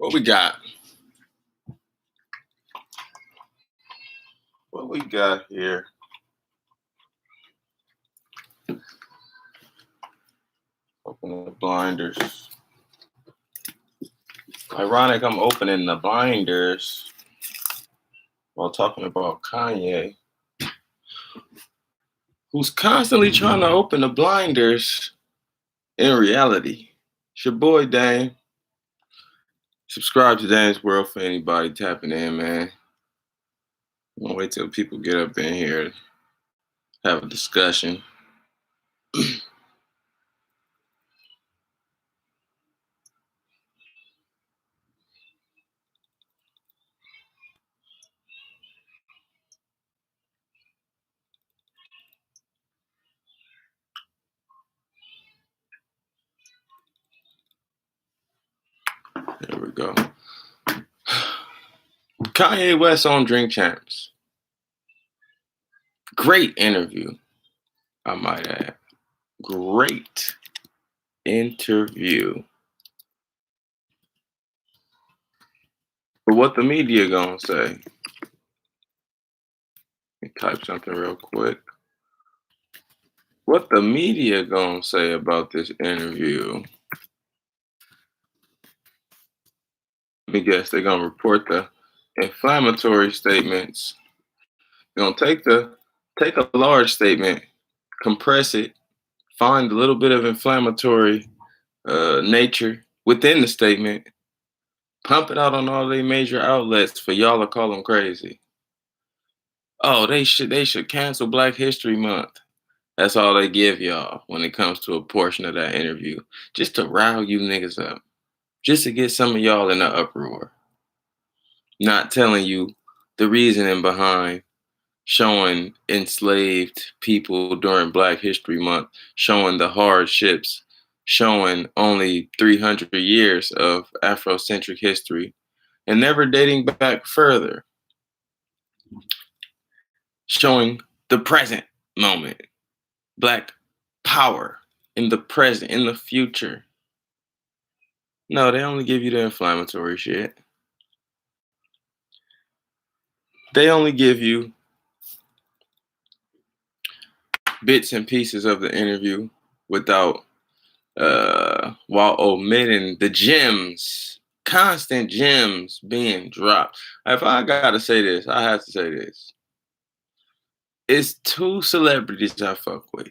What we got? What we got here? Open the blinders. Ironic, I'm opening the blinders while talking about Kanye, who's constantly trying to open the blinders in reality. It's your boy, Dame. Subscribe to Dame's World for anybody tapping in, man. I'm gonna wait till people get up in here to have a discussion. There we go. Kanye West on Drink Champs. Great interview, I might add. Great interview. But what the media gonna say? Let me type something real quick. What the media gonna say about this interview? Let me guess, they're gonna report the inflammatory statements. They're gonna take a large statement, compress it, find a little bit of inflammatory nature within the statement, pump it out on all their major outlets for y'all to call them crazy. Oh, they should cancel Black History Month. That's all they give y'all when it comes to a portion of that interview, just to rile you niggas up, just to get some of y'all in the uproar. Not telling you the reasoning behind showing enslaved people during Black History Month, showing the hardships, showing only 300 years of Afrocentric history, and never dating back further, showing the present moment, Black power in the present, in the future. No, they only give you the inflammatory shit. They only give you bits and pieces of the interview without while omitting the gems, constant gems being dropped. If I gotta say this, I have to say this. It's two celebrities I fuck with.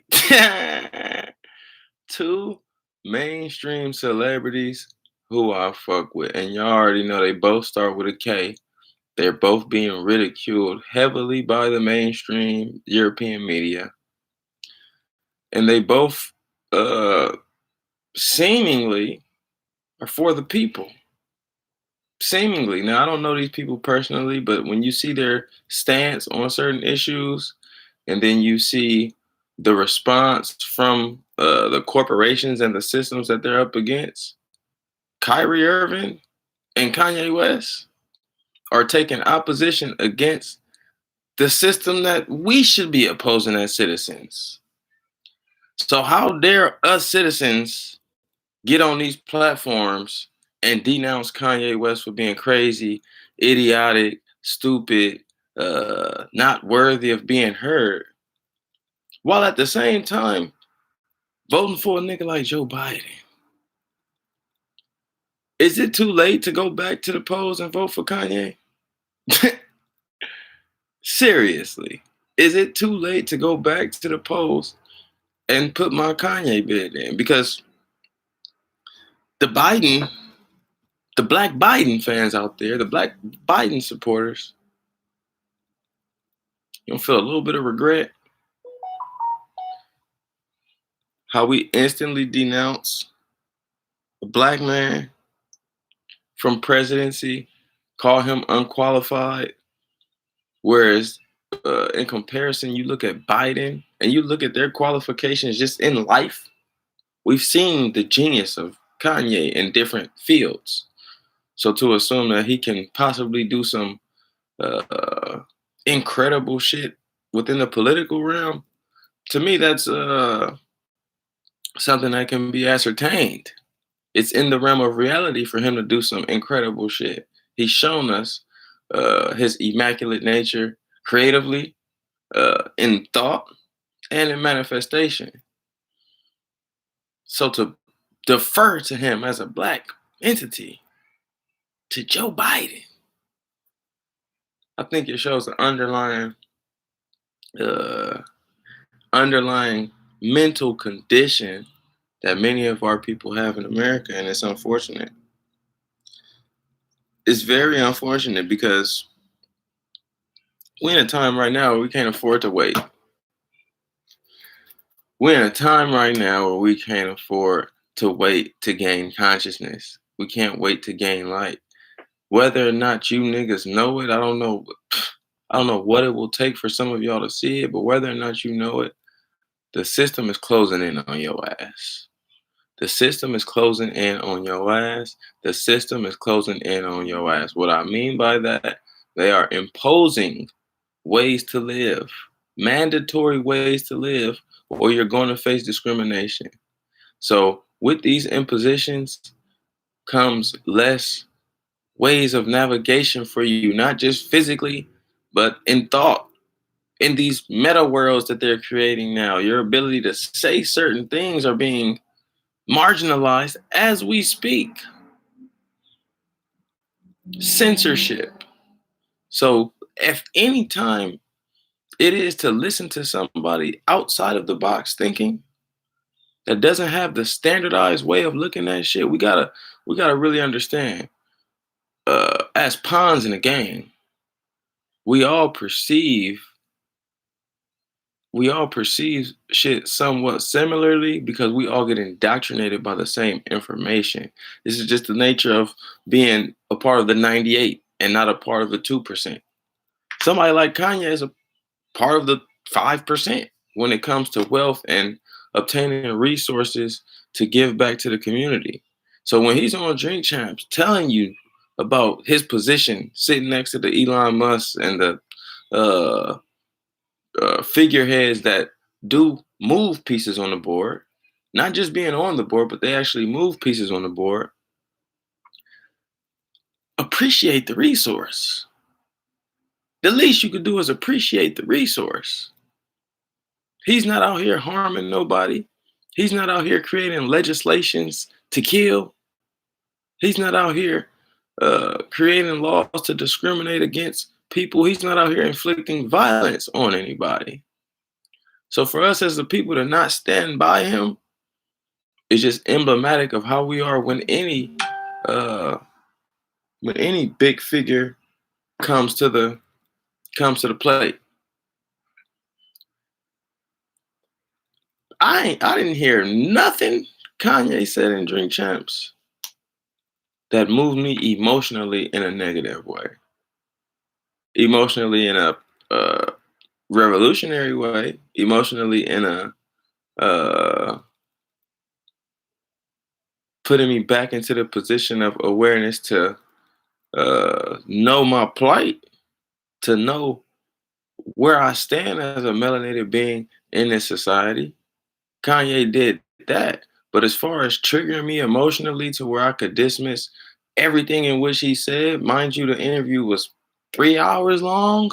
Two mainstream celebrities who I fuck with. And y'all already know they both start with a K. They're both being ridiculed heavily by the mainstream European media. And they both seemingly are for the people. Seemingly. Now, I don't know these people personally, but when you see their stance on certain issues, and then you see the response from the corporations and the systems that they're up against, Kyrie Irving and Kanye West are taking opposition against the system that we should be opposing as citizens. So how dare us citizens get on these platforms and denounce Kanye West for being crazy, idiotic, stupid, not worthy of being heard, while at the same time voting for a nigga like Joe Biden? Is it too late to go back to the polls and vote for Kanye? Seriously, is it too late to go back to the polls and put my Kanye bid in? Because the Black Biden fans out there, the Black Biden supporters, you don't feel a little bit of regret? How we instantly denounce a Black man from presidency, call him unqualified, whereas in comparison, you look at Biden and you look at their qualifications just in life. We've seen the genius of Kanye in different fields. So to assume that he can possibly do some incredible shit within the political realm, to me, that's something that can be ascertained. It's in the realm of reality for him to do some incredible shit. He's shown us his immaculate nature creatively, in thought, and in manifestation. So to defer to him as a black entity, to Joe Biden, I think it shows the uh, underlying mental condition that many of our people have in America, and it's unfortunate. It's very unfortunate because we're in a time right now where we can't afford to wait. We're in a time right now where we can't afford to wait to gain consciousness. We can't wait to gain light. Whether or not you niggas know it, I don't know. I don't know what it will take for some of y'all to see it, but whether or not you know it, the system is closing in on your ass. The system is closing in on your ass. The system is closing in on your ass. What I mean by that, they are imposing ways to live, mandatory ways to live, or you're going to face discrimination. So, with these impositions comes less ways of navigation for you, not just physically, but in thought. In these meta worlds that they're creating now, your ability to say certain things are being marginalized as we speak. Censorship. So, if any time it is to listen to somebody outside of the box thinking that doesn't have the standardized way of looking at shit, we gotta really understand. As pawns in a game, we all perceive we all perceive shit somewhat similarly because we all get indoctrinated by the same information. This is just the nature of being a part of the 98 and not a part of the 2%. Somebody like Kanye is a part of the 5% when it comes to wealth and obtaining resources to give back to the community. So when he's on Drink Champs telling you about his position sitting next to the Elon Musk and the uh, figureheads that do move pieces on the board, not just being on the board, but they actually move pieces on the board, appreciate the resource. The least you could do is appreciate the resource. He's not out here harming nobody. He's not out here creating legislations to kill. He's not out here creating laws to discriminate against people. He's not out here inflicting violence on anybody. So for us as the people to not stand by him is just emblematic of how we are uh, when any big figure comes to the plate. I didn't hear nothing Kanye said in Drink Champs that moved me emotionally in a negative way. Emotionally in a revolutionary way. Emotionally in a uh, putting me back into the position of awareness to know my plight, to know where I stand as a melanated being in this society. Kanye did that. But as far as triggering me emotionally to where I could dismiss everything in which he said, mind you, the interview was 3 hours long.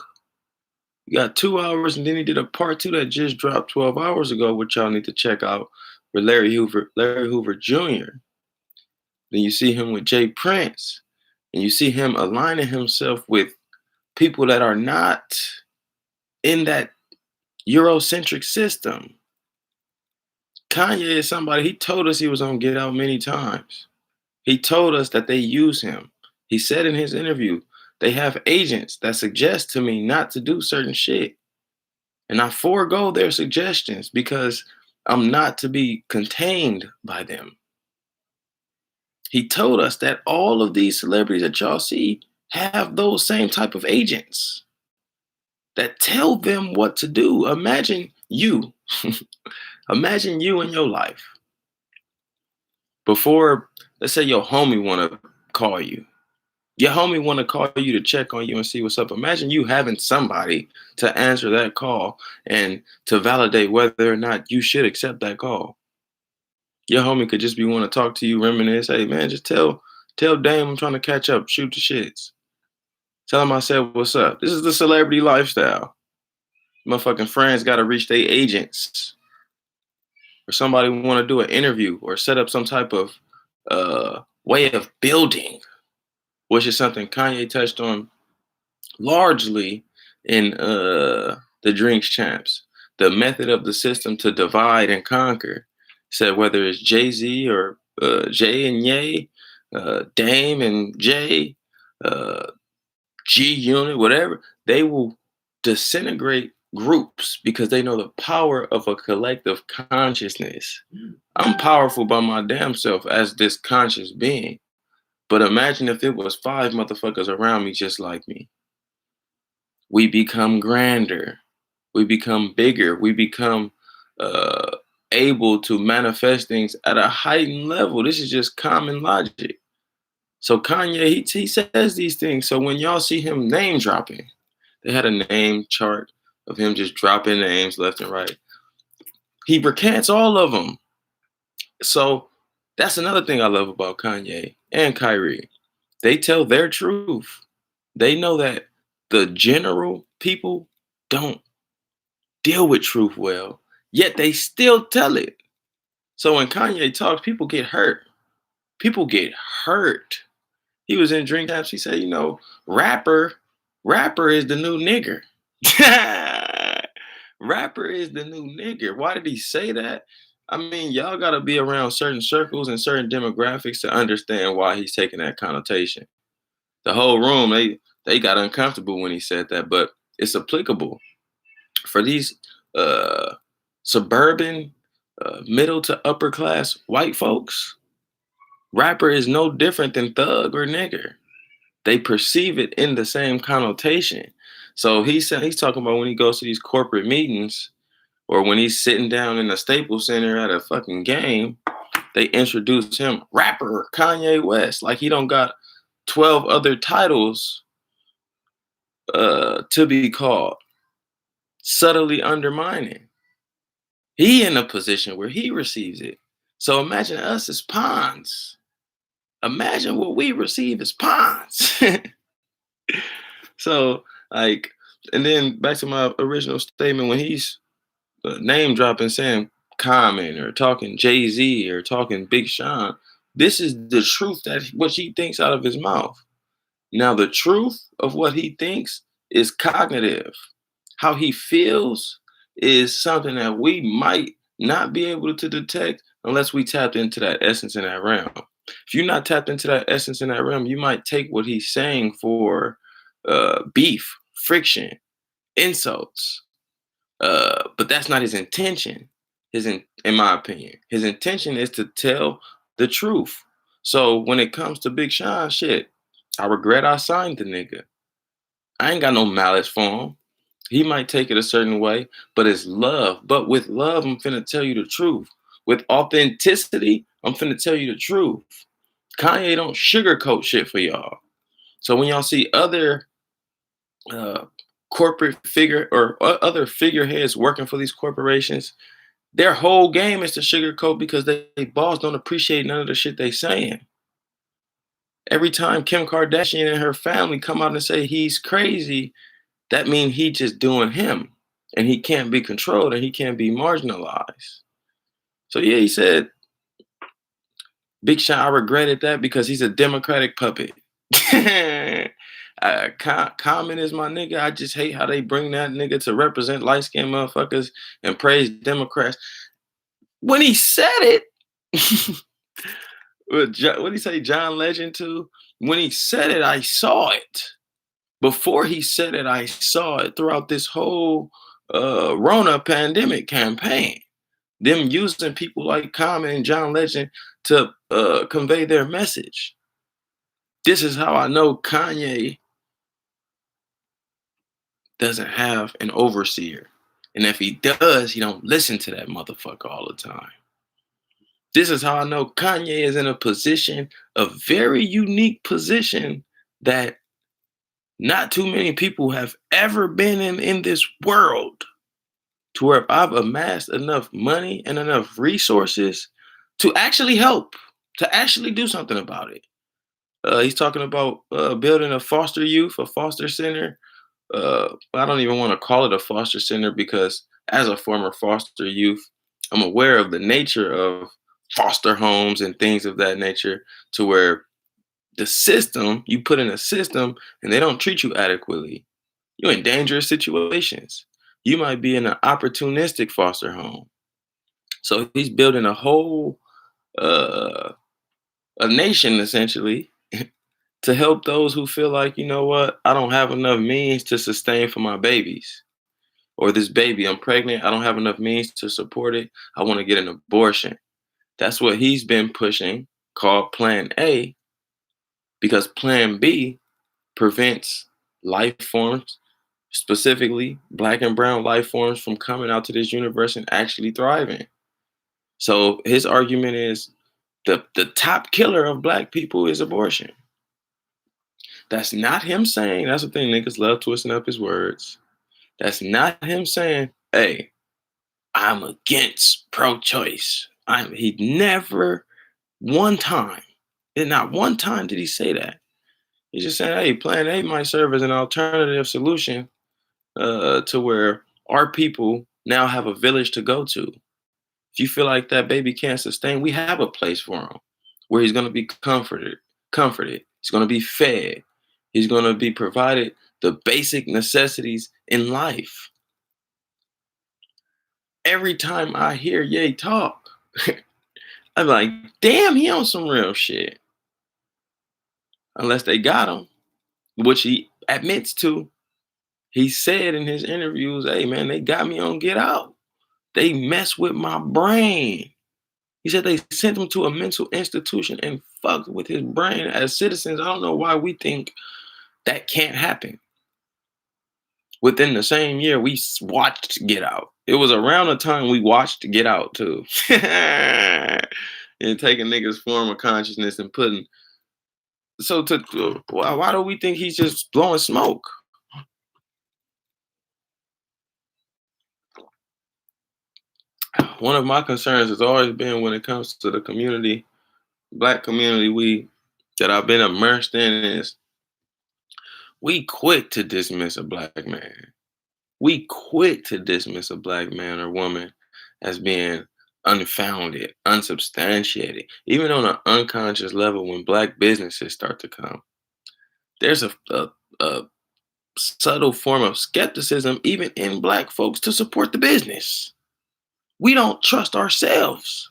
You got 2 hours, and then he did a part two that just dropped 12 hours ago, which y'all need to check out with Larry Hoover Jr. Then you see him with Jay Prince, and you see him aligning himself with people that are not in that Eurocentric system. Kanye is somebody, he told us he was on Get Out many times. He told us that they use him. He said in his interview, they have agents that suggest to me not to do certain shit. And I forego their suggestions because I'm not to be contained by them. He told us that all of these celebrities that y'all see have those same type of agents that tell them what to do. Imagine you. Imagine you in your life. Before, let's say your homie want to call you. Your homie want to call you to check on you and see what's up. Imagine you having somebody to answer that call and to validate whether or not you should accept that call. Your homie could just be want to talk to you, reminisce. Hey man, just tell Dame I'm trying to catch up, shoot the shits. Tell him I said what's up. This is the celebrity lifestyle. Motherfucking friends got to reach their agents, or somebody want to do an interview or set up some type of way of building, which is something Kanye touched on largely in the Drinks Champs. The method of the system to divide and conquer. Said whether it's Jay Z or Jay and Ye, Dame and Jay, uh, G Unit, whatever, they will disintegrate groups because they know the power of a collective consciousness. I'm powerful by my damn self as this conscious being. But imagine if it was five motherfuckers around me just like me. We become grander. We become bigger. We become uh, able to manifest things at a heightened level. This is just common logic. So Kanye, he says these things. So when y'all see him name dropping, they had a name chart of him just dropping names left and right. He recants all of them. So that's another thing I love about Kanye and Kyrie. They tell their truth. They know that the general people don't deal with truth well, yet they still tell it. So when Kanye talks, people get hurt. People get hurt. He was in Drink Champs. He said, rapper, rapper is the new nigger. Rapper is the new nigger. Why did he say that? I mean, y'all got to be around certain circles and certain demographics to understand why he's taking that connotation. The whole room, they got uncomfortable when he said that, but it's applicable for these suburban, middle to upper class white folks. Rapper is no different than thug or nigger. They perceive it in the same connotation. So he's talking about when he goes to these corporate meetings or when he's sitting down in the Staples Center at a fucking game, they introduce him rapper Kanye West. Like he don't got 12 other titles to be called, subtly undermining. He in a position where he receives it. So imagine us as pawns. Imagine what we receive as pawns. So, like, and then back to my original statement when he's name dropping, saying Common or talking Jay Z or talking Big Sean, this is the truth that what he thinks out of his mouth. Now, the truth of what he thinks is cognitive. How he feels is something that we might not be able to detect unless we tapped into that essence in that realm. If you're not tapped into that essence in that realm, you might take what he's saying for beef, friction, insults. But that's not his intention. In my opinion, his intention is to tell the truth. So when it comes to Big Sean, shit, I regret I signed the nigga. I ain't got no malice for him. He might take it a certain way, but it's love. But with love, I'm finna tell you the truth. With authenticity, I'm finna tell you the truth. Kanye don't sugarcoat shit for y'all. So when y'all see other uh, corporate figure or other figureheads working for these corporations, their whole game is to sugarcoat because they boss don't appreciate none of the shit they saying. Every time Kim Kardashian and her family come out and say he's crazy, that means he just doing him and he can't be controlled and he can't be marginalized. So yeah, he said, Big Sean, I regretted that because he's a Democratic puppet. Common is my nigga. I just hate how they bring that nigga to represent light-skinned motherfuckers and praise Democrats. When he said it, what did he say, John Legend too? When he said it, I saw it. Before he said it, I saw it throughout this whole Rona pandemic campaign. Them using people like Common and John Legend to convey their message. This is how I know Kanye doesn't have an overseer. And if he does, he don't listen to that motherfucker all the time. This is how I know Kanye is in a position, a very unique position that not too many people have ever been in this world, to where if I've amassed enough money and enough resources to actually help, to actually do something about it. He's talking about building a foster youth, a foster center. I don't even want to call it a foster center because, as a former foster youth, I'm aware of the nature of foster homes and things of that nature, to where the system, you put in a system and they don't treat you adequately. You're in dangerous situations. You might be in an opportunistic foster home. So he's building a whole uh, a nation essentially to help those who feel like, you know what, I don't have enough means to sustain for my babies. Or this baby, I'm pregnant, I don't have enough means to support it. I want to get an abortion. That's what he's been pushing, called Plan A, because Plan B prevents life forms, specifically black and brown life forms, from coming out to this universe and actually thriving. So his argument is the top killer of black people is abortion. That's not him saying, that's the thing, niggas love twisting up his words. That's not him saying, hey, I'm against pro-choice. He never one time, and not one time did he say that. He's just saying, hey, Plan A might serve as an alternative solution to where our people now have a village to go to. If you feel like that baby can't sustain, we have a place for him where he's going to be comforted. He's going to be fed. He's going to be provided the basic necessities in life. Every time I hear Ye talk, I'm like, damn, he on some real shit. Unless they got him, which he admits to. He said in his interviews, hey man, they got me on Get Out. They mess with my brain. He said they sent him to a mental institution and fucked with his brain. As citizens, I don't know why we think that can't happen. Within the same year, we watched Get Out. It was around the time we watched Get Out too. And taking niggas' form of consciousness and putting. So why do we think he's just blowing smoke? One of my concerns has always been when it comes to the community, black community, that I've been immersed in, is we quick to dismiss a black man. We quick to dismiss a black man or woman as being unfounded, unsubstantiated. Even on an unconscious level, when black businesses start to come, there's a subtle form of skepticism, even in black folks, to support the business. We don't trust ourselves.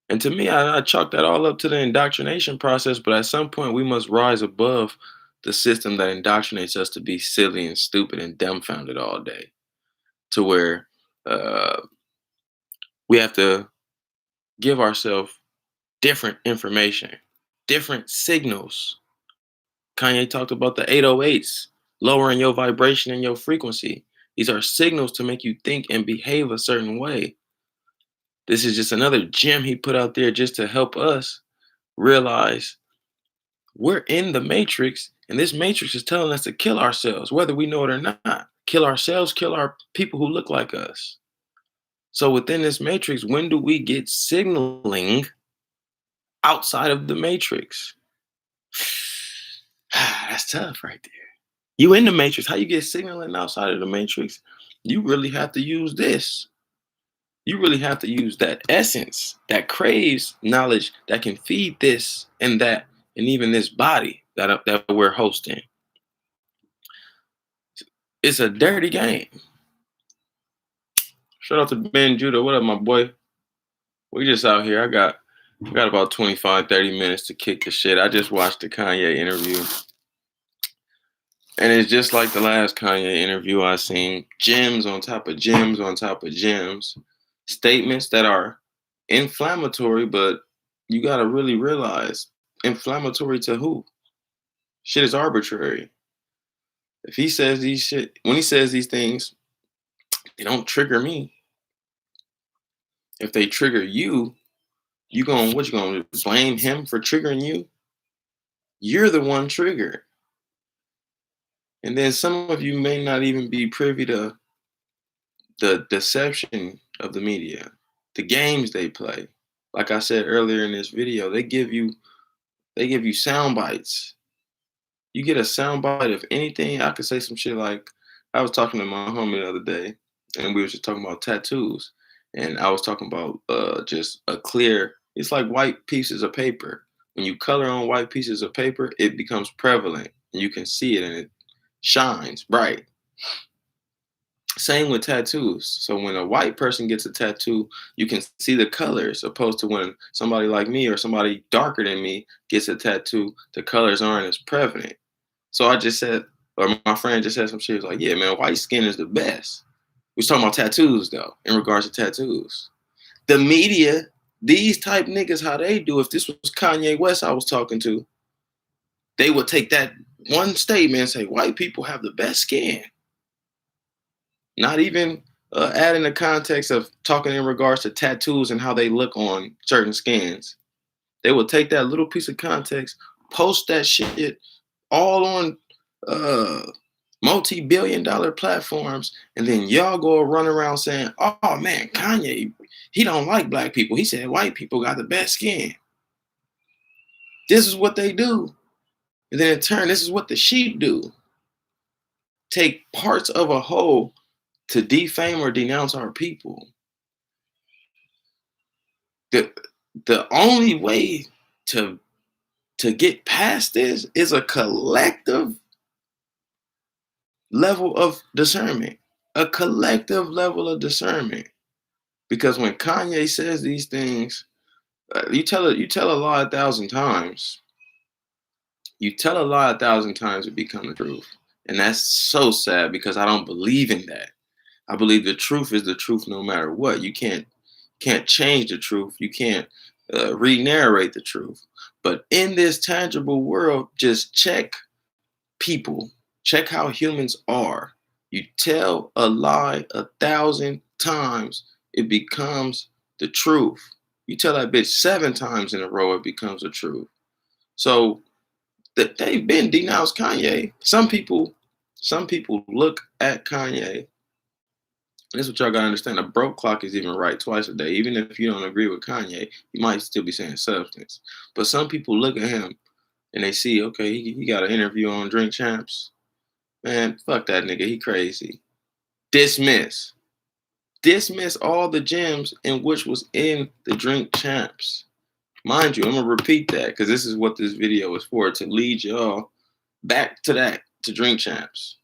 And to me, I chalk that all up to the indoctrination process. But at some point, we must rise above the system that indoctrinates us to be silly and stupid and dumbfounded all day, to where uh, we have to give ourselves different information, different signals. Kanye talked about the 808s, lowering your vibration and your frequency. These are signals to make you think and behave a certain way. This is just another gem he put out there just to help us realize we're in the matrix, and this matrix is telling us to kill ourselves, whether we know it or not. Kill ourselves, kill our people who look like us. So within this matrix, when do we get signaling outside of the matrix? That's tough right there. You in the matrix. How you get signaling outside of the matrix? You really have to use this. You really have to use that essence that craves knowledge, that can feed this and that, and even this body that we're hosting. It's a dirty game. Shout out to Ben Judah. What up, my boy? We just out here. I got about 25, 30 minutes to kick the shit. I just watched the Kanye interview. And it's just like the last Kanye interview I seen. Gems on top of gems on top of gems. Statements that are inflammatory, but you gotta really realize, inflammatory to who? Shit is arbitrary. If he says when he says these things, they don't trigger me. If they trigger you, what you gonna blame him for triggering you? You're the one triggered. And then some of you may not even be privy to the deception of the media, the games they play. Like I said earlier in this video, they give you sound bites. You get a sound bite of anything. I could say some shit like, I was talking to my homie the other day, and we was just talking about tattoos, and I was talking about just a clear. It's like white pieces of paper. When you color on white pieces of paper, it becomes prevalent, and you can see it, and it shines bright. Same with tattoos. So when a white person gets a tattoo, you can see the colors, opposed to when somebody like me or somebody darker than me gets a tattoo, the colors aren't as prevalent. So I just said, or my friend just said some shit. He was like, yeah, man, white skin is the best. We was talking about tattoos though, in regards to tattoos. The media, these type niggas, how they do, if this was Kanye West I was talking to, they would take that one statement and say, white people have the best skin. Not even adding the context of talking in regards to tattoos and how they look on certain skins. They will take that little piece of context, post that shit all on uh, multi-billion-dollar platforms, and then y'all go run around saying, "Oh man, Kanye, he don't like black people. He said white people got the best skin." This is what they do, and then in turn, this is what the sheep do: take parts of a whole to defame or denounce our people. the the only way to get past this is a collective level of discernment. A collective level of discernment. Because when Kanye says these things, you tell a lie 1,000 times. You tell a lie 1,000 times, it becomes the truth. And that's so sad because I don't believe in that. I believe the truth is the truth no matter what. You can't change the truth. You can't re-narrate the truth. But in this tangible world, just check people. Check how humans are. You tell a lie 1,000 times, it becomes the truth. You tell that bitch 7 times in a row, it becomes the truth. So they've been denounced Kanye. Some people look at Kanye. This is what y'all gotta understand. A broke clock is even right twice a day. Even if you don't agree with Kanye, you might still be saying substance. But some people look at him and they see, okay, he got an interview on Drink Champs. Man, fuck that nigga. He crazy. Dismiss. Dismiss all the gems in which was in the Drink Champs. Mind you, I'm gonna repeat that because this is what this video is for, to lead y'all back to that, to Drink Champs.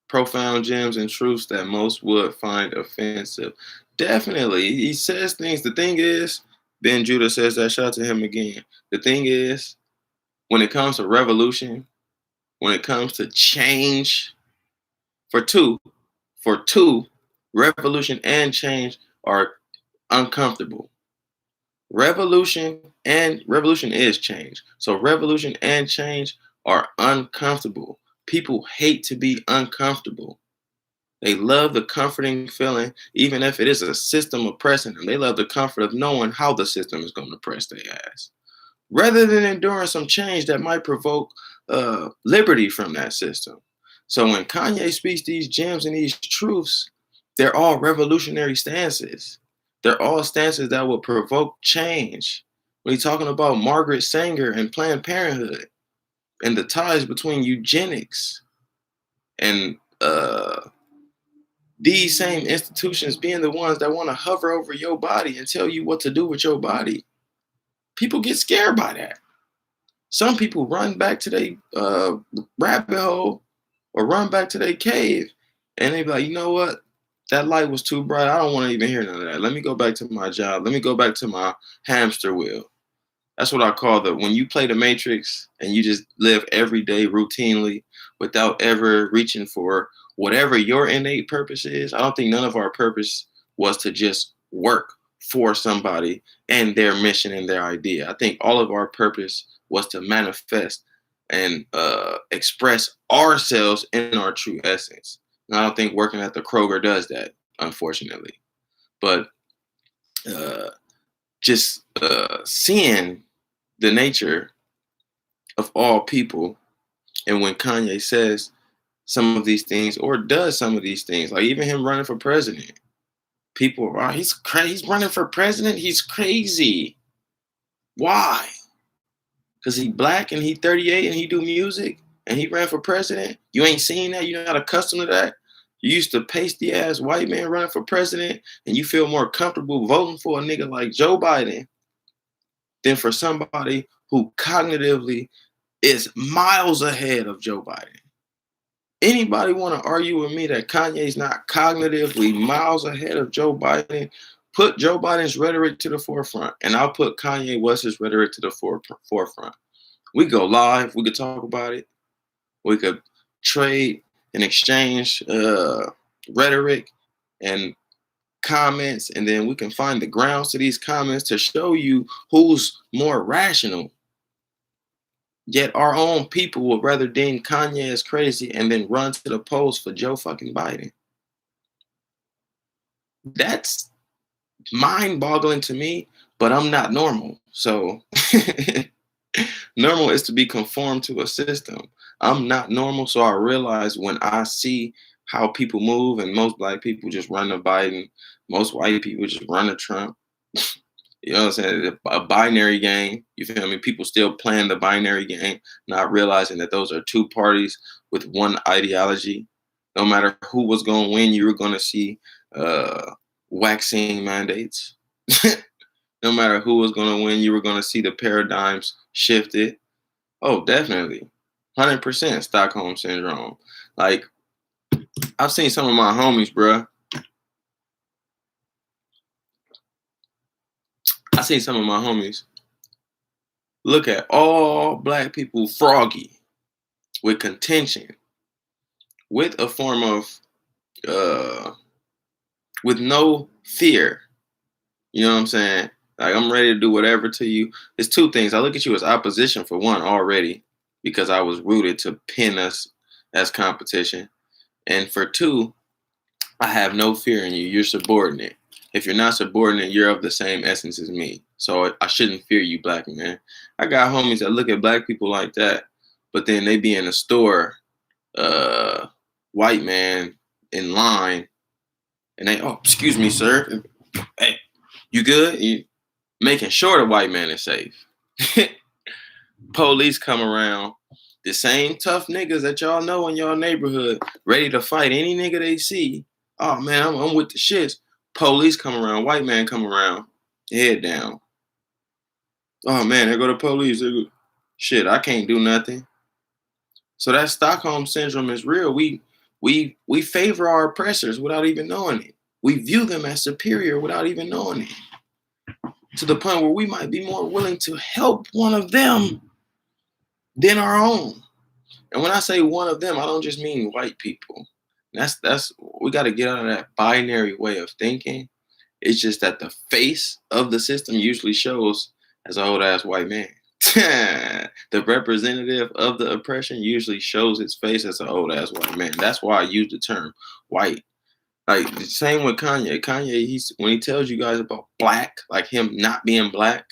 Profound gems and truths that most would find offensive. Definitely, he says things. The thing is, Ben Judah says that. Shout out to him again. The thing is, when it comes to revolution, when it comes to change, for two, revolution and change are uncomfortable. Revolution is change. So revolution and change are uncomfortable. People hate to be uncomfortable. They love the comforting feeling, even if it is a system oppressing them. They love the comfort of knowing how the system is going to oppress their ass, rather than enduring some change that might provoke liberty from that system. So when Kanye speaks these gems and these truths, they're all revolutionary stances. They're all stances that will provoke change. When he's talking about Margaret Sanger and Planned Parenthood and the ties between eugenics and these same institutions being the ones that want to hover over your body and tell you what to do with your body, people get scared by that. Some people run back to their rabbit hole or run back to their cave, and they be like, you know what? That light was too bright. I don't want to even hear none of that. Let me go back to my job. Let me go back to my hamster wheel. That's what I call when you play the Matrix and you just live every day routinely without ever reaching for whatever your innate purpose is. I don't think none of our purpose was to just work for somebody and their mission and their idea. I think all of our purpose was to manifest and express ourselves in our true essence. And I don't think working at the Kroger does that, unfortunately. But just seeing the nature of all people, and when Kanye says some of these things or does some of these things, like even him running for president, People are, he's crazy. He's running for president. He's crazy. Why? Because he black and he 38 and he do music and he ran for president. You ain't seen that. You're not accustomed to that. You used to pasty ass white man running for president and you feel more comfortable voting for a nigga like Joe Biden than for somebody who cognitively is miles ahead of Joe Biden. Anybody want to argue with me that Kanye's not cognitively miles ahead of Joe Biden? Put Joe Biden's rhetoric to the forefront, and I'll put Kanye West's rhetoric to the forefront. We go live. We could talk about it. We could trade and exchange rhetoric and comments, and then we can find the grounds to these comments to show you who's more rational. Yet our own people would rather deem Kanye as crazy and then run to the polls for Joe fucking Biden. That's mind-boggling to me, but I'm not normal. So normal is to be conformed to a system. I'm not normal, so I realize when I see how people move, and most black people just run to Biden, most white people just run to Trump. You know what I'm saying? A binary game. You feel me? People still playing the binary game, not realizing that those are two parties with one ideology. No matter who was going to win, you were going to see vaccine mandates. No matter who was going to win, you were going to see the paradigms shifted. Oh, definitely. 100% Stockholm syndrome. Like, I've seen some of my homies, bruh. I seen some of my homies look at all black people froggy with contention, with a form of, with no fear. You know what I'm saying? Like, I'm ready to do whatever to you. It's two things. I look at you as opposition for one already, because I was rooted to pin us as competition. And for two, I have no fear in you. You're subordinate. If you're not subordinate, you're of the same essence as me. So I shouldn't fear you, black man. I got homies that look at black people like that, but then they be in a store, white man in line, and they, oh, excuse me, sir. Hey, you good? You making sure the white man is safe. Police come around, the same tough niggas that y'all know in y'all neighborhood, ready to fight any nigga they see. Oh man, I'm with the shits. Police come around, white man come around, head down. Oh man, there go the police. Shit, I can't do nothing. So that Stockholm syndrome is real. We favor our oppressors without even knowing it. We view them as superior without even knowing it. To the point where we might be more willing to help one of them than our own. And when I say one of them, I don't just mean white people. That's we got to get out of that binary way of thinking. It's just that the face of the system usually shows as an old ass white man. The representative of the oppression usually shows its face as an old ass white man. That's why I use the term white. Like the same with Kanye. Kanye, he's when he tells you guys about black, like him not being black,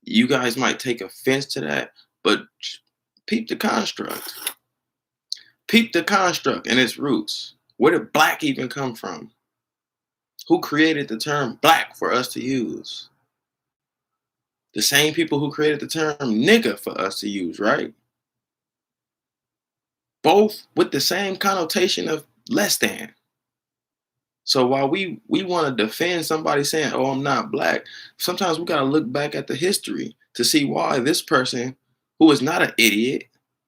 you guys might take offense to that, but peep the construct. Peep the construct and its roots. Where did black even come from? Who created the term black for us to use? The same people who created the term nigga for us to use, right? Both with the same connotation of less than. So while we want to defend somebody saying, oh, I'm not black, sometimes we got to look back at the history to see why this person, who is not an idiot,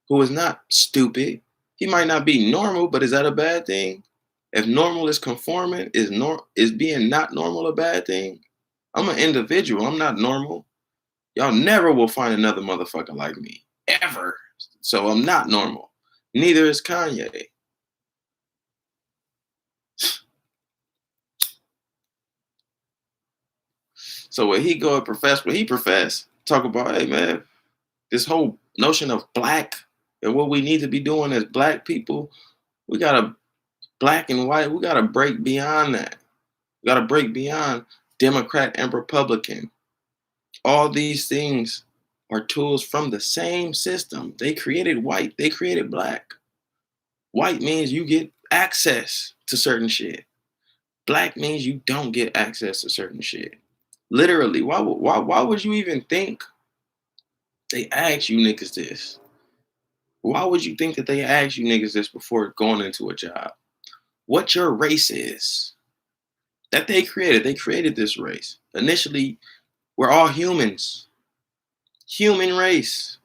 who is not stupid, he might not be normal, but is that a bad thing? If normal is conforming, is being not normal a bad thing? I'm an individual. I'm not normal. Y'all never will find another motherfucker like me. Ever. So I'm not normal. Neither is Kanye. So when he go and profess what he profess, talk about, hey man, this whole notion of black and what we need to be doing as black people, we gotta black and white, we gotta break beyond that. We gotta break beyond Democrat and Republican. All these things are tools from the same system. They created white, they created black. White means you get access to certain shit. Black means you don't get access to certain shit. Literally, why would you even think they ask you niggas this? Why would you think that they ask you niggas this before going into a job? What your race is that they created. They created this race. Initially, we're all humans. Human race.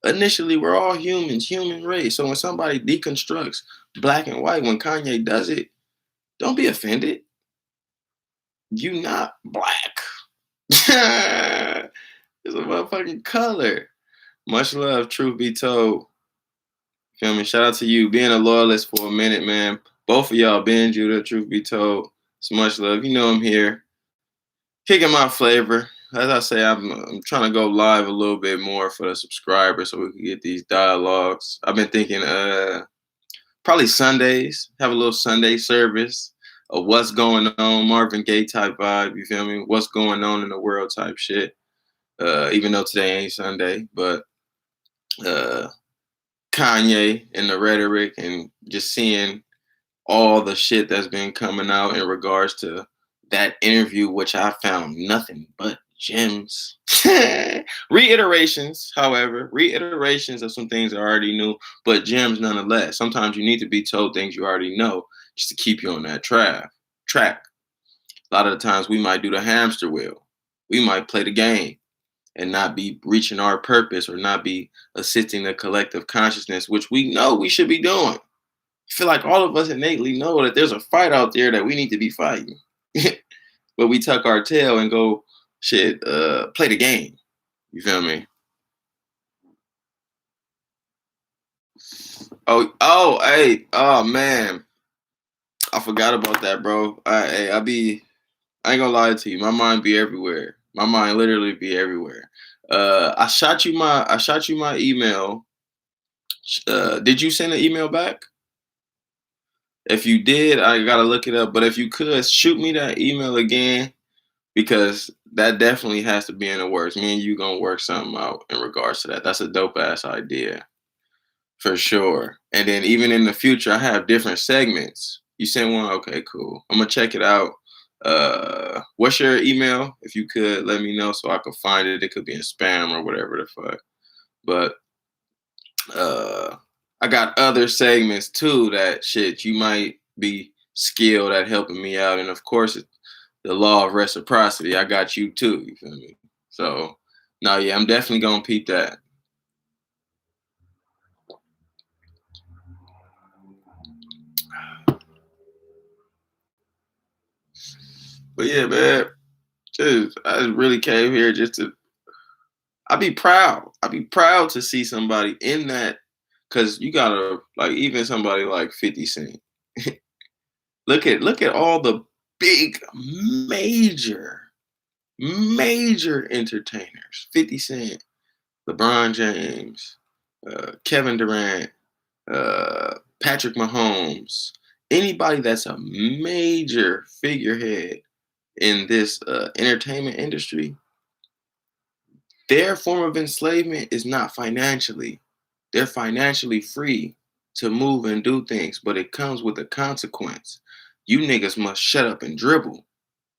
Initially, we're all humans, human race. So when somebody deconstructs black and white, when Kanye does it, don't be offended. You not black. It's a motherfucking color. Much love, truth be told. Feel me? Shout out to you being a loyalist for a minute, man. Both of y'all, Ben Judah, truth be told. It's much love. You know I'm here. Kicking my flavor. As I say, I'm trying to go live a little bit more for the subscribers so we can get these dialogues. I've been thinking probably Sundays, have a little Sunday service of what's going on, Marvin Gaye type vibe, you feel me? What's going on in the world type shit. Even though today ain't Sunday, but Kanye and the rhetoric and just seeing all the shit that's been coming out in regards to that interview, which I found nothing but gems. Reiterations, however, reiterations of some things I already knew, but gems nonetheless. Sometimes you need to be told things you already know just to keep you on that track. A lot of the times we might do the hamster wheel. We might play the game and not be reaching our purpose or not be assisting the collective consciousness, which we know we should be doing. I feel like all of us innately know that there's a fight out there that we need to be fighting. But we tuck our tail and go, play the game. You feel me? Hey, oh man. I forgot about that, bro. I ain't gonna lie to you. My mind be everywhere. My mind literally be everywhere. I shot you my email. Did you send an email back? If you did, I gotta look it up. But if you could, shoot me that email again because that definitely has to be in the works. Me and you gonna work something out in regards to that. That's a dope ass idea for sure. And then even in the future, I have different segments. You sent one, okay, cool. I'm gonna check it out. What's your email? If you could let me know so I could find it. It could be in spam or whatever the fuck. But I got other segments too that shit you might be skilled at helping me out. And of course, the law of reciprocity. I got you too. You feel me? So, no, yeah, I'm definitely gonna peep that. But yeah, man, I just really came here just to. I'd be proud. I'd be proud to see somebody in that, cause you gotta like even somebody like 50 Cent. Look at all the big major entertainers. 50 Cent, LeBron James, Kevin Durant, Patrick Mahomes, anybody that's a major figurehead in this entertainment industry, their form of enslavement is not financially. They're financially free to move and do things, but it comes with a consequence. You niggas must shut up and dribble.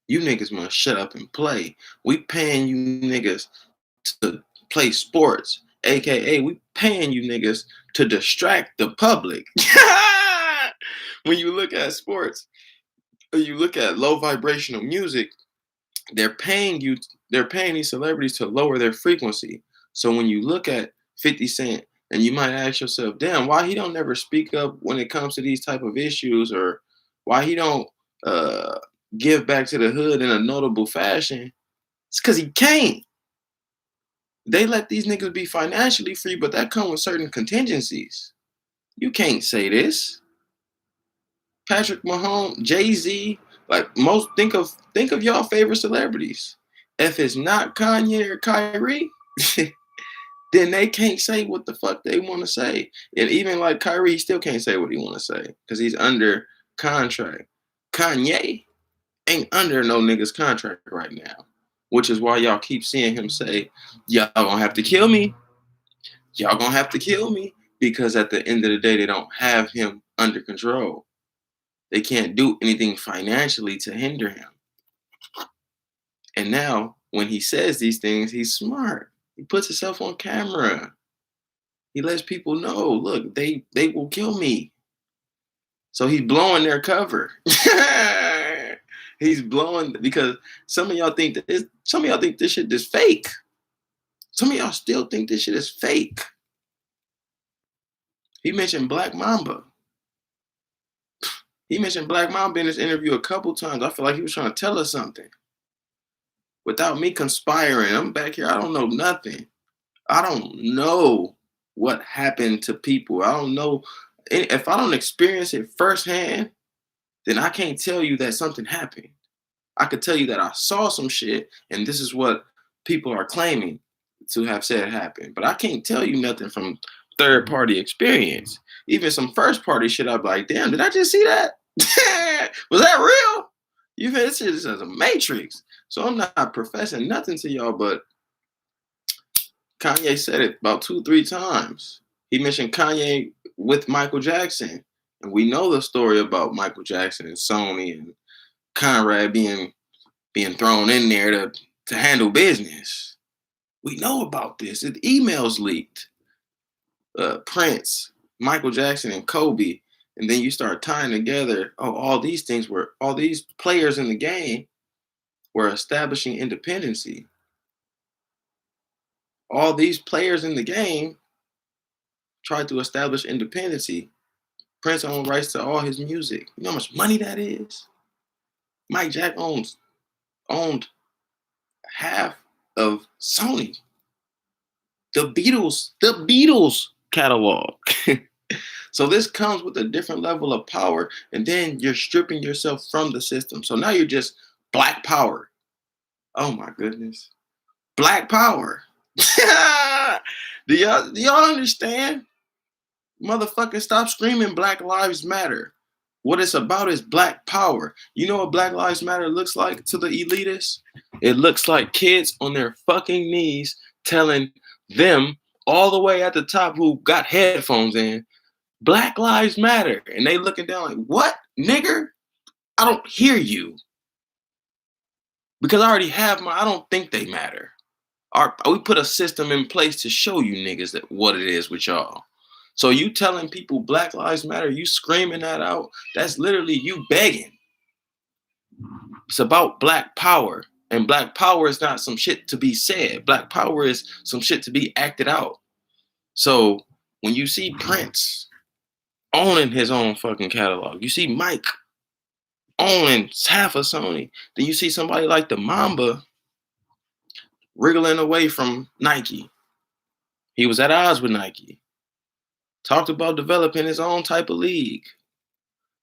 You niggas must shut up and play. We paying you niggas to play sports, aka we paying you niggas to distract the public. When you look at sports, or you look at low vibrational music, they're paying you, they're paying these celebrities to lower their frequency. So when you look at 50 Cent and you might ask yourself, damn, why he don't never speak up when it comes to these type of issues, or why he don't uh give back to the hood in a notable fashion? It's because he can't. They let these niggas be financially free, but that comes with certain contingencies. You can't say this. Patrick Mahomes, Jay-Z, like most think of y'all favorite celebrities. If it's not Kanye or Kyrie, then they can't say what the fuck they want to say. And even like Kyrie, he still can't say what he want to say because he's under contract. Kanye ain't under no nigga's contract right now, which is why y'all keep seeing him say, "Y'all gonna have to kill me. Y'all gonna have to kill me," because at the end of the day, they don't have him under control. They can't do anything financially to hinder him. And now, when he says these things, he's smart. He puts himself on camera. He lets people know, look, they will kill me. So he's blowing their cover. He's blowing because some of y'all think this shit is fake. Some of y'all still think this shit is fake. He mentioned Black Mamba. He mentioned Black Mamba in this interview a couple times. I feel like he was trying to tell us something. Without me conspiring, I'm back here. I don't know nothing. I don't know what happened to people. I don't know. If I don't experience it firsthand, then I can't tell you that something happened. I could tell you that I saw some shit, and this is what people are claiming to have said happened. But I can't tell you nothing from third party experience. Even some first party shit, I'd be like, damn, did I just see that? Was that real? You feel this shit is as a matrix. So I'm not professing nothing to y'all, but Kanye said it about 2, 3 times. He mentioned Kanye with Michael Jackson. And we know the story about Michael Jackson and Sony and Conrad being thrown in there to handle business. We know about this. The emails leaked. Prince, Michael Jackson, and Kobe. And then you start tying together, all these players in the game were establishing independency. All these players in the game tried to establish independency. Prince owned rights to all his music. You know how much money that is? Mike Jack owned half of Sony. The Beatles catalog. So this comes with a different level of power, and then you're stripping yourself from the system. So now you're just Black Power. Oh my goodness. Black Power. Do y'all understand? Motherfucker, stop screaming Black Lives Matter. What it's about is Black Power. You know what Black Lives Matter looks like to the elitists? It looks like kids on their fucking knees telling them all the way at the top who got headphones in, Black Lives Matter. And they looking down like, what, nigger? I don't hear you. Because I already have I don't think they matter. We put a system in place to show you niggas that what it is with y'all. So you telling people Black Lives Matter, you screaming that out, that's literally you begging. It's about Black Power. And Black Power is not some shit to be said. Black Power is some shit to be acted out. So when you see Prince owning his own fucking catalog, you see Mike owning half of Sony, then you see somebody like the Mamba wriggling away from Nike. He was at odds with Nike. Talked about developing his own type of league,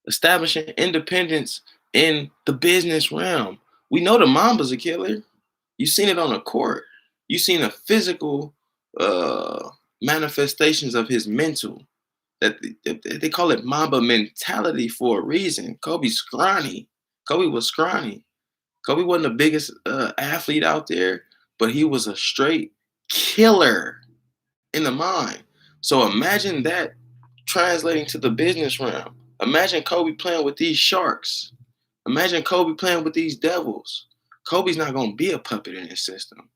establishing independence in the business realm. We know the Mamba's a killer. You've seen it on the court. You've seen the physical manifestations of his mental. That they call it Mamba mentality for a reason. Kobe's scrawny. Kobe was scrawny. Kobe wasn't the biggest athlete out there, but he was a straight killer in the mind. So imagine that translating to the business realm. Imagine Kobe playing with these sharks. Imagine Kobe playing with these devils. Kobe's not going to be a puppet in this system.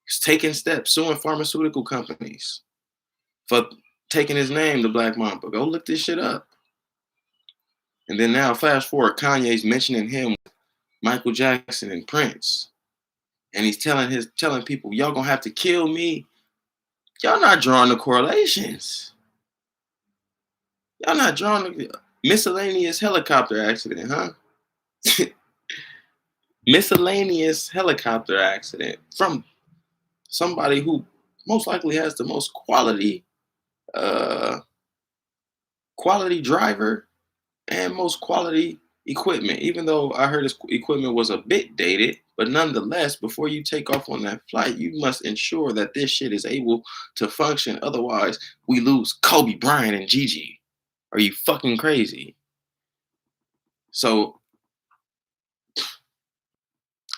He's taking steps, suing pharmaceutical companies for taking his name, the Black Mamba. Go look this shit up. And then now, fast forward, Kanye's mentioning him, Michael Jackson and Prince. And he's telling people, y'all gonna have to kill me. Y'all not drawing the correlations. Y'all not drawing the miscellaneous helicopter accident, huh? Miscellaneous helicopter accident from somebody who most likely has the most quality driver and most quality equipment. Even though I heard his equipment was a bit dated, but nonetheless, before you take off on that flight, you must ensure that this shit is able to function. Otherwise, we lose Kobe Bryant and Gigi. Are you fucking crazy? So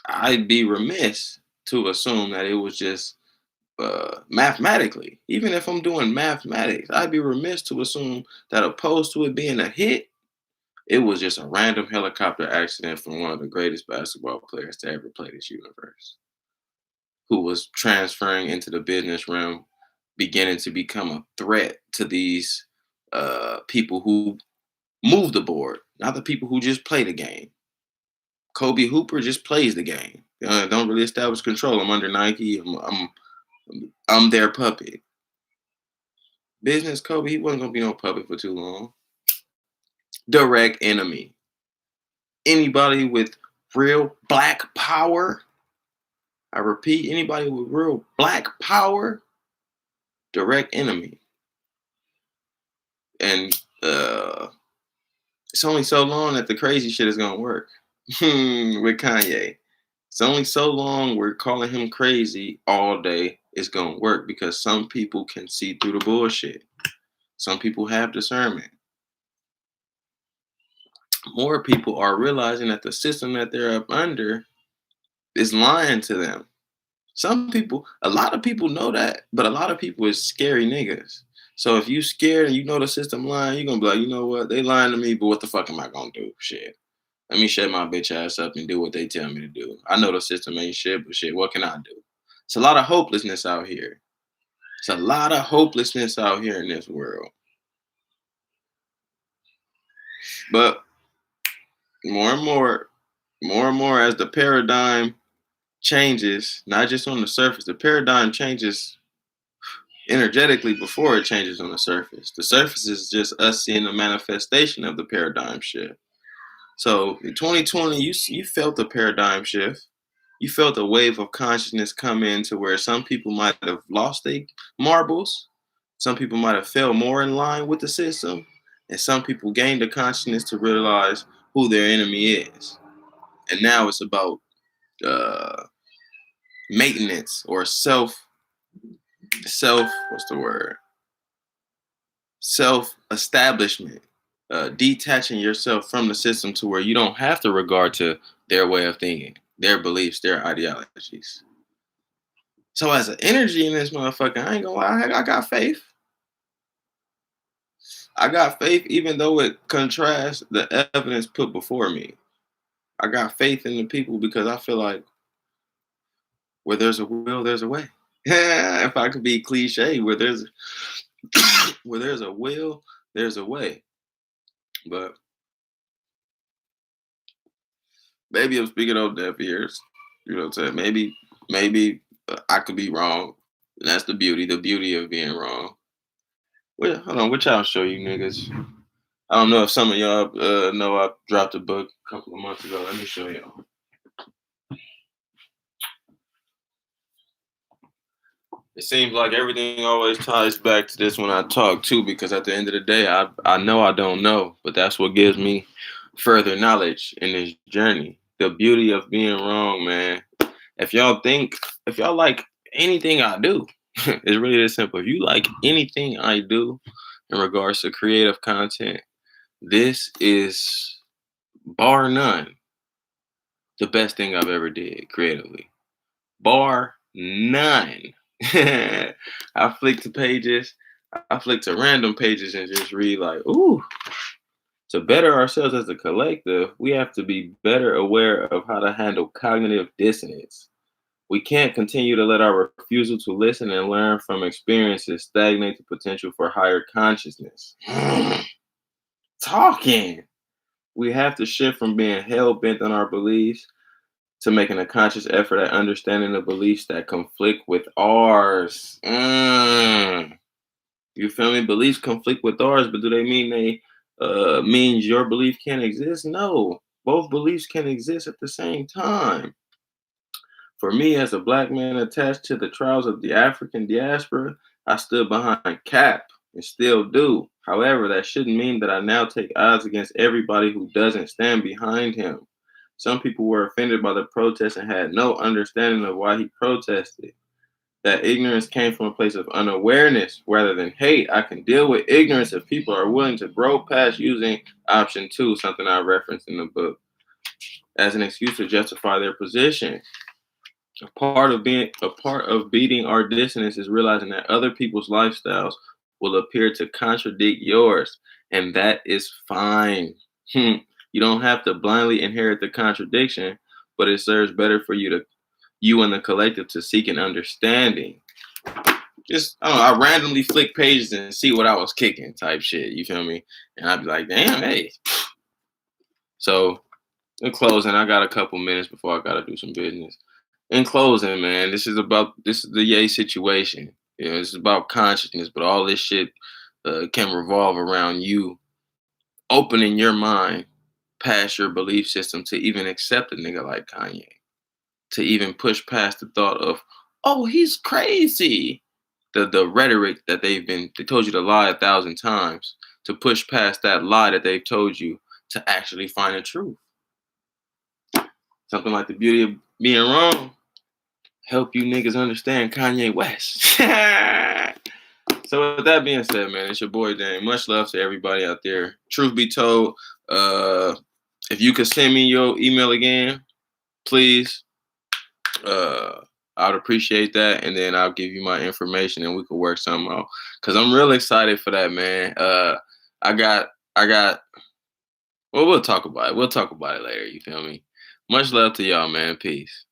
I'd be remiss to assume that it was just mathematically. Even if I'm doing mathematics, I'd be remiss to assume that opposed to it being a hit, It was just a random helicopter accident from one of the greatest basketball players to ever play this universe, who was transferring into the business realm, beginning to become a threat to these people who move the board, not the people who just play the game. Kobe Hooper just plays the game. Don't really establish control. I'm under Nike. I'm their puppet. Business Kobe, he wasn't gonna be no puppet for too long. Direct enemy. Anybody with real black power. I repeat, anybody with real black power, direct enemy. And it's only so long that the crazy shit is gonna work. With Kanye. It's only so long we're calling him crazy all day it's gonna work because some people can see through the bullshit. Some people have discernment. More people are realizing that the system that they're up under is lying to them. Some people, a lot of people know that, but a lot of people is scary niggas. So if you scared and you know the system lying, you're gonna be like, you know what? They lying to me, but what the fuck am I gonna do? Shit. Let me shut my bitch ass up and do what they tell me to do. I know the system ain't shit, but shit, what can I do? It's a lot of hopelessness out here. It's a lot of hopelessness out here in this world. But more and more as the paradigm changes, not just on the surface, the paradigm changes energetically before it changes on the surface. The surface is just us seeing the manifestation of the paradigm shift. So in 2020, you felt the paradigm shift. You felt a wave of consciousness come in to where some people might have lost their marbles. Some people might have fell more in line with the system. And some people gained the consciousness to realize who their enemy is. And now it's about uh, maintenance or what's the word? Self establishment. Detaching yourself from the system to where you don't have to regard to their way of thinking, their beliefs, their ideologies. So as an energy in this motherfucker, I ain't gonna lie, I got faith. I got faith even though it contrasts the evidence put before me. I got faith in the people because I feel like where there's a will, there's a way. If I could be cliche, where there's a will, there's a way. But maybe I'm speaking on deaf ears. You know what I'm saying? Maybe I could be wrong. And that's the beauty of being wrong. Well, hold on, what y'all show you niggas? I don't know if some of y'all know I dropped a book a couple of months ago. Let me show y'all. It seems like everything always ties back to this when I talk too, because at the end of the day, I know I don't know, but that's what gives me further knowledge in this journey. The beauty of being wrong, man. If y'all think, if y'all like anything I do, it's really this simple. If you like anything I do in regards to creative content, this is bar none the best thing I've ever did creatively. Bar none. I flick to pages. I flick to random pages and just read like, ooh. To better ourselves as a collective, we have to be better aware of how to handle cognitive dissonance. We can't continue to let our refusal to listen and learn from experiences stagnate the potential for higher consciousness. Talking. We have to shift from being hell bent on our beliefs to making a conscious effort at understanding the beliefs that conflict with ours. You feel me? Beliefs conflict with ours, but do they mean means your belief can't exist? No, both beliefs can exist at the same time. For me, as a black man attached to the trials of the African diaspora, I stood behind Cap and still do. However, that shouldn't mean that I now take odds against everybody who doesn't stand behind him. Some people were offended by the protest and had no understanding of why he protested. That ignorance came from a place of unawareness rather than hate. I can deal with ignorance if people are willing to grow past using option two, something I referenced in the book, as an excuse to justify their position. A part of beating our dissonance is realizing that other people's lifestyles will appear to contradict yours, and that is fine. Hmm. You don't have to blindly inherit the contradiction, but it serves better for you and the collective to seek an understanding. Just I don't know, I randomly flick pages and see what I was kicking type shit. You feel me? And I'd be like, damn, hey. So in closing, I got a couple minutes before I gotta do some business. In closing, man, this is the Ye situation. You know, this is about consciousness, but all this shit can revolve around you opening your mind past your belief system to even accept a nigga like Kanye, to even push past the thought of, oh, he's crazy. The rhetoric that they told you to lie 1,000 times, to push past that lie that they've told you to actually find the truth. Something like the beauty of being wrong. Help you niggas understand Kanye West. So with that being said, man, it's your boy Dan. Much love to everybody out there. Truth be told, if you could send me your email again, please, I would appreciate that, and then I'll give you my information, and we could work something out. Cause I'm real excited for that, man. I got, I got. Well, we'll talk about it. We'll talk about it later. You feel me? Much love to y'all, man. Peace.